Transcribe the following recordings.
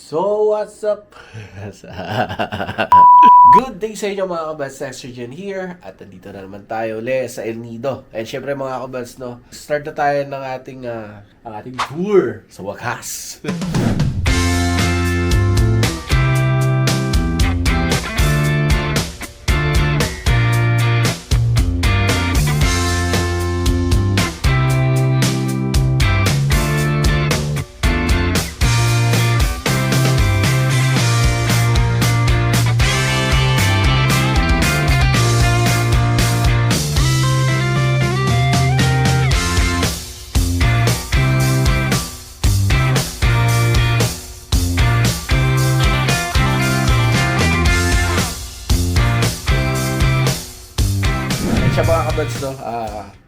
So, what's up? Good day sa inyo mga kabads, Sextrogen here. At nandito na naman tayo ulit sa El Nido. And syempre mga kabads, no, start na tayo ng ating tour sa wakas. Siya mga kabads, no?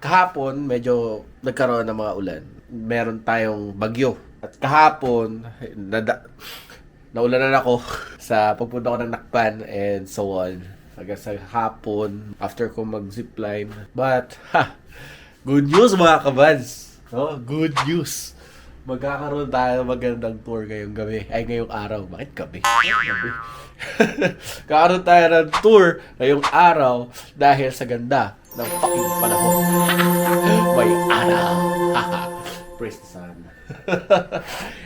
Kahapon, medyo nagkaroon ng mga ulan. Meron tayong bagyo. At kahapon, naulanan ako sa pagpunta ko ng Nakpan and so on. Hanggang sa hapon, after ko mag-zipline. But, good news mga kabads! No? Good news! Magkakaroon tayo ng magandang tour ngayong araw. Bakit gabi? Gabi. Kakaroon tayo ng tour ngayong araw dahil sa ganda ng fucking panahon. May araw. Praise the sun.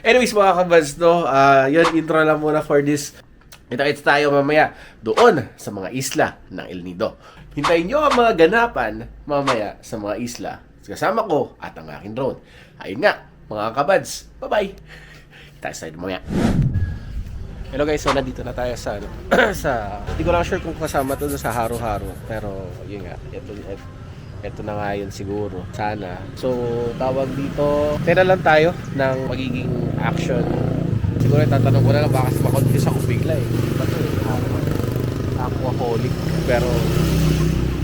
Anyways mga kabads, no? Yun, intro lang muna for this. Kita-kits tayo mamaya doon sa mga isla ng El Nido. Hintayin nyo ang mga ganapan mamaya sa mga isla. Kasama ko at ang aking drone. Ayun nga, mga kabads, bye-bye. Kita tayo mamaya. Hello guys, so nandito na tayo sa hindi ko lang sure kung kasama to sa Haro-Haro, pero yun nga, ito na nga yun siguro, sana. So tawag dito, tira lang tayo ng magiging action. Siguro tatanong ko na lang, baka ma-confuse ako bigla Bato aquaholic, pero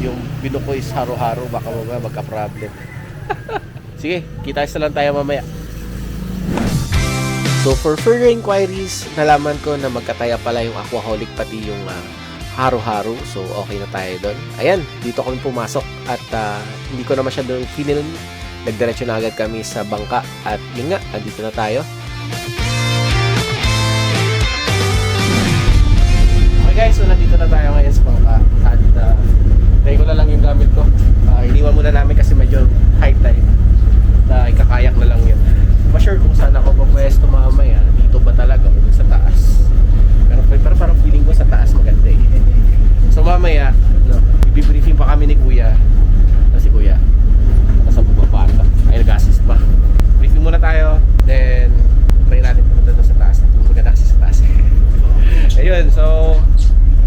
yung binuko is Haro-Haro, baka magka-problem. Sige, kita lang tayo mamaya. So for further inquiries, nalaman ko na magkataya pala yung aquaholic pati yung Haro-Haro. So okay na tayo doon. Ayan, dito kami pumasok at hindi ko na masyadong film. Nagdiretso na agad kami sa bangka at yun nga, andito na tayo. Okay guys, so nandito na tayo ngayon sa bangka at tayo ko na lang yung gamit ko. Iniwan muna namin kasi medyo high tide. Ikakayak na lang yun. Ma-sure kung saan ako pupwesto mamaya, dito ba talaga o sa taas. Pero parang feeling ko sa taas maganda So mamaya, i-briefing pa kami ni Kuya. Si Kuya, nasa baba pa. Ay, nag-assist pa. Briefing muna tayo, then try natin pumunta doon sa taas. Maganda kasi sa taas. Ayun, so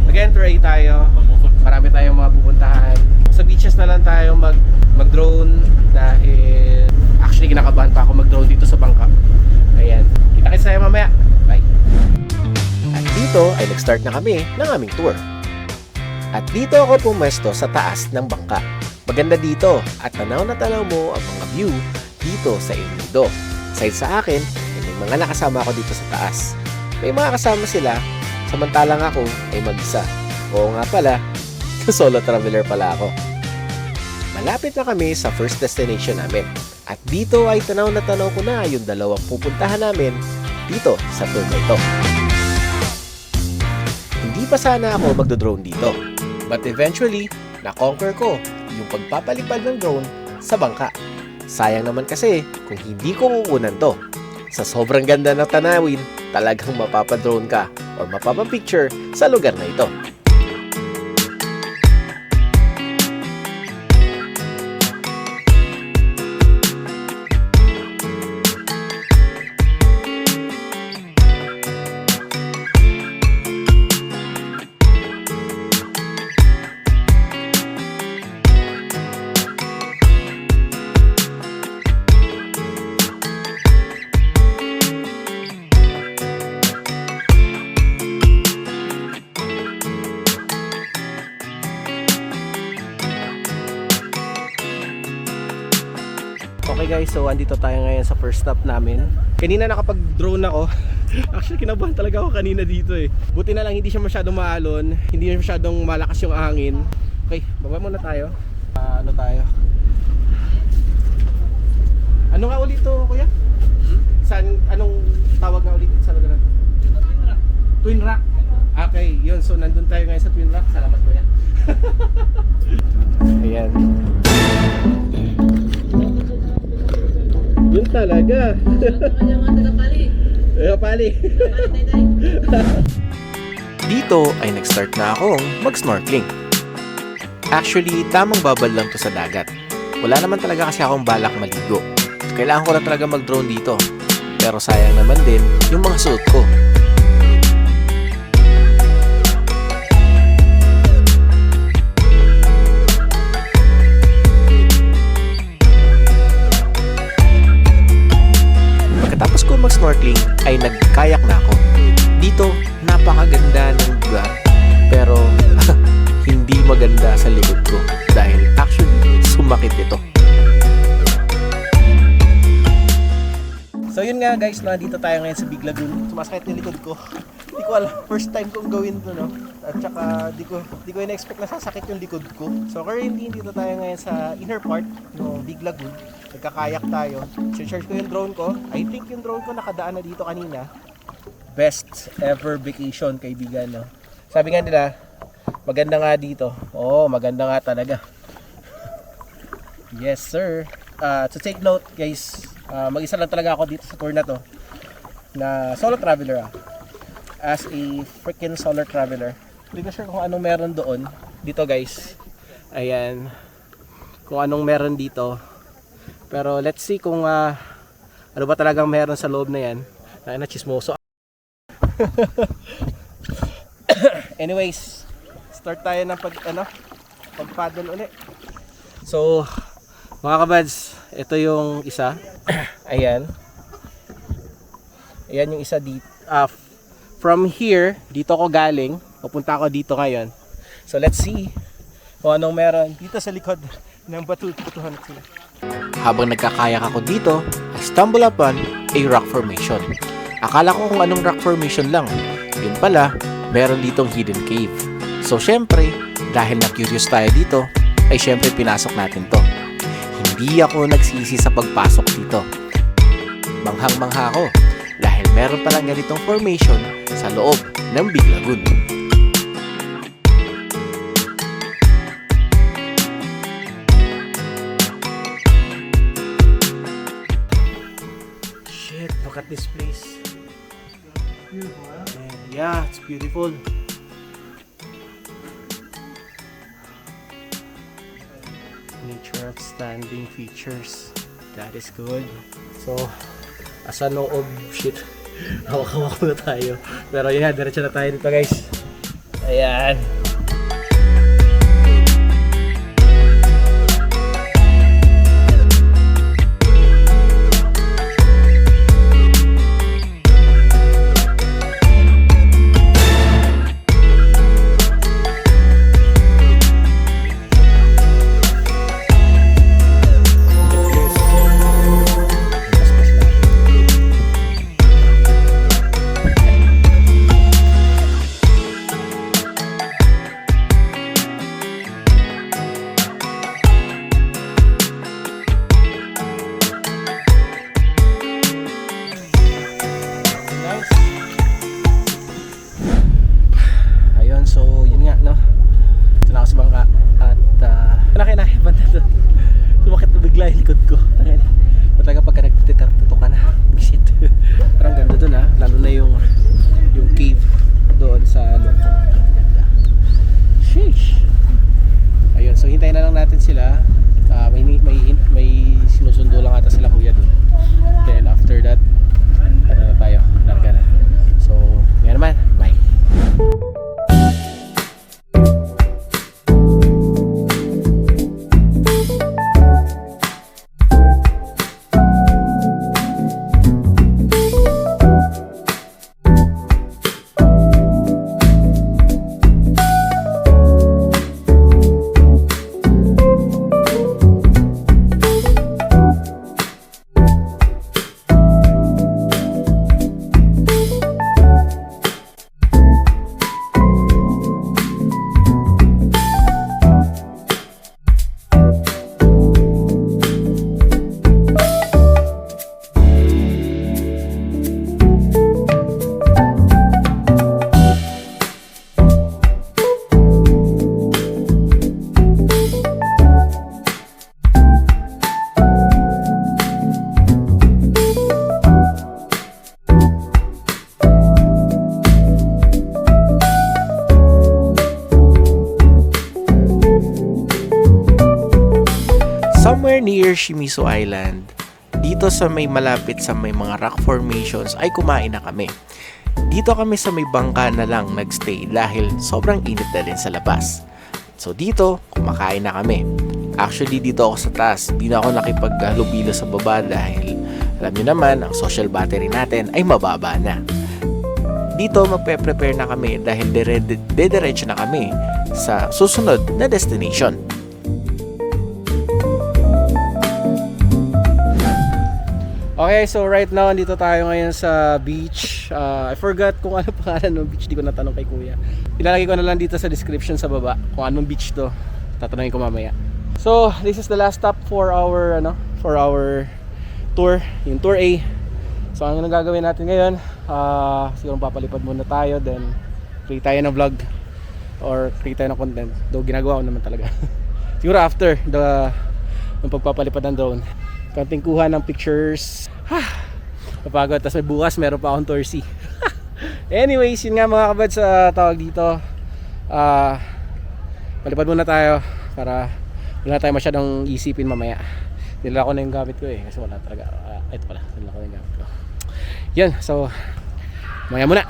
mag-enter tayo. Marami tayong mga pupuntahan. Sa beaches na lang tayo mag-drone dahil actually kinakabahan pa ako mag-drone dito sa bangka. Ayan, kita-kits tayo mamaya. Bye! At dito ay nag-start na kami ng aming tour. At dito ako pumesto sa taas ng bangka. Maganda dito at tanaw na tanaw mo ang mga view dito sa El Nido. Aside sa akin, may mga nakasama ako dito sa taas. May mga kasama sila, samantalang ako ay mag-isa. Oo nga pala, solo traveler pala ako. Malapit na kami sa first destination namin. At dito ay tanaw na tanaw ko na yung dalawang pupuntahan namin dito sa tour na ito. Hindi pa sana ako magdo-drone dito. But eventually, na-conquer ko yung pagpapalipad ng drone sa bangka. Sayang naman kasi kung hindi ko kukunan to. Sa sobrang ganda ng tanawin, talagang mapapadrone ka or mapapapicture sa lugar na ito. Okay guys, so andito tayo ngayon sa first stop namin. Kanina nakapag-drone ako. Actually kinabahan talaga ako kanina dito Buti na lang hindi siya masyadong maalon, hindi masyadong malakas yung hangin. Okay, baba muna tayo. Ano tayo? Ano nga ulit to, kuya? Saan, anong tawag nga ulit sa lugar natin? Twin Rock. Okay, yun. So, nandun tayo ngayon sa Twin Rock. Salamat kuya. Ayan. Yun talaga. Pali. Dito ay nag-start na akong mag-snorkeling. Actually, tamang babal lang to sa dagat. Wala naman talaga kasi akong balak maligo. Kailangan ko na talaga mag-drone dito. Pero sayang naman din yung mga suot ko. Pagkatapos ko mag-snorkeling ay nagkayak na ako. Dito, napakaganda ng lugar. Pero hindi maganda sa likod ko dahil actually sumakit ito. So yun nga guys, nandito tayo ngayon sa Big Lagoon. Sumasakit yung likod ko. Hindi ko alam, first time kong gawin to, no? At saka di ko in-expect na sasakit yung likod ko. So currently dito tayo ngayon sa inner part ng Big Lagoon. Nagkakayak tayo. Charge ko yung drone ko. I think yung drone ko nakadaan na dito kanina. Best ever vacation, kaibigan, no? Sabi nga nila, maganda nga dito. Oo, maganda nga talaga. Yes sir. To take note guys, mag-isa lang talaga ako dito sa tour na to, na solo traveler as a freaking solo traveler. Hindi ko sure kung anong meron doon dito guys. Ayan, kung anong meron dito, pero let's see kung ano ba talagang meron sa loob na yan. Na chismoso. Anyways, start tayo ng pag-paddle ulit. So mga kabads, ito yung isa. Ayan. Ayan yung isa dito. From here, dito ako galing. Pupunta ako dito ngayon. So let's see kung anong meron dito sa likod ng batuhan sila. Habang nagkakayak ako dito, I stumble upon a rock formation. Akala ko kung anong rock formation lang. Yun pala, meron ditong hidden cave. So syempre, dahil na-curious tayo dito, ay syempre pinasok natin to. Hindi ako nagsisi sa pagpasok dito. Manghang-mangha ako dahil meron palang ganitong formation sa loob ng Big Lagoon. Shit, look at this place. Yeah, it's beautiful. Nature outstanding features. That is good. So, asa no of shit. Hawak-hawak na tayo. Pero yun nga, diretso na tayo dito guys. Ayan. Sumakit na bigla yung likod ko. Talaga pagka nagtitito ka na. Shit. Parang ganda dun lalo na yung cave doon sa loob. Sheesh. Ayun, so hintayin na lang natin sila. May sinusundo lang ata sila kuya doon. Then after that, ano na tayo, larga na. So, ngayon naman, bye. near Shimizu Island, dito sa may malapit sa may mga rock formations ay kumain na kami. Dito kami sa may bangka na lang nagstay dahil sobrang init na din sa labas. So dito, kumakain na kami. Actually dito ako sa taas, di na ako nakipaghalubilo sa baba dahil alam nyo naman, ang social battery natin ay mababa na. Dito magpe-prepare na kami dahil dediretso na kami sa susunod na destination. Okay, so right now, andito tayo ngayon sa beach. I forgot kung ano pangalan ng beach, di ko natanong kay kuya. Ilalagay ko na lang dito sa description sa baba kung anong beach to. Tatanungin ko mamaya. So, this is the last stop for our tour, yung tour A. So, ano nang gagawin natin ngayon? Siguro papalipad muna tayo, then create tayo ng vlog or create tayo ng content. Though ginagawa ko naman talaga. Siguro after yung pagpapalipad ng drone. Konting kuha ng pictures. Kapagod. Tapos may bukas meron pa akong tour C. Anyways, yun nga mga kabads sa tawag dito. Palipad muna tayo para wala tayo masyadong isipin mamaya. Nilala ko na yung gamit ko kasi wala talaga. Ito pala, nilala ko na yung gamit ko. Yan, so mamaya muna.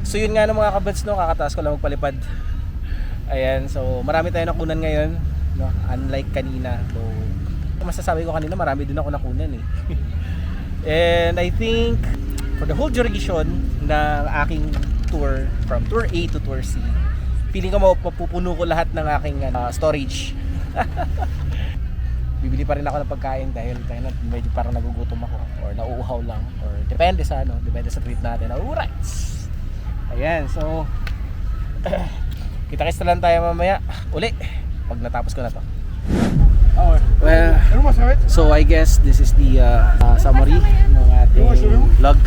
So yun nga mga kabads, no, kakataas ko lang magpalipad. Ayan, so marami tayong nakunan ngayon, no? Unlike kanina. So masasabi ko kanina, marami din ako nakunan And I think for the whole duration ng aking tour from tour A to tour C, feeling ko mapupuno ko lahat ng aking storage. Bibili pa rin ako ng pagkain dahil medyo parang nagugutom ako or nauuhaw lang or depende sa trip natin. Alright. Ayan, so kita-kits na lang tayo mamaya uli pag natapos ko na to. Well, so I guess this is the summary ng ating vlog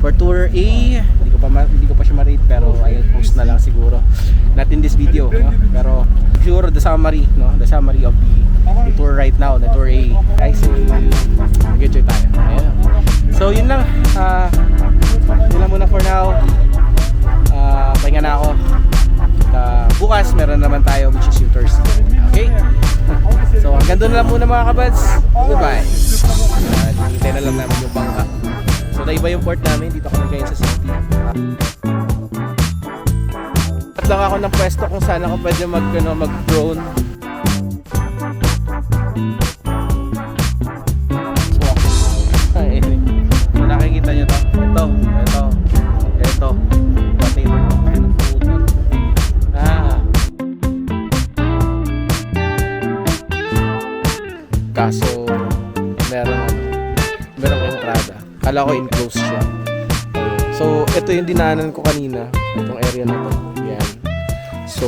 for tour A. Hindi ko pa siya ma-rate pero I'll post na lang siguro natin this video, no? Pero siguro the summary of the tour right now, the tour A. Guys, mag-enjoy tayo. Ayan. So yun lang, yun lang muna for now. Pahinga na ako. Bukas meron naman tayo which is yung tour C. Okay? So hanggang doon na lang muna mga kabads. Goodbye. Hintay na lang namin yung bangka. So naiba yung port namin. Dito kami ngayon sa city. At lang ako ng pwesto kung saan ako pwede mag-drone. So nakikita nyo to. Ito. Kaso merong entrada. Kala ko enclosed siya. So ito yung dinaanan ko kanina, itong area na to. Yan. So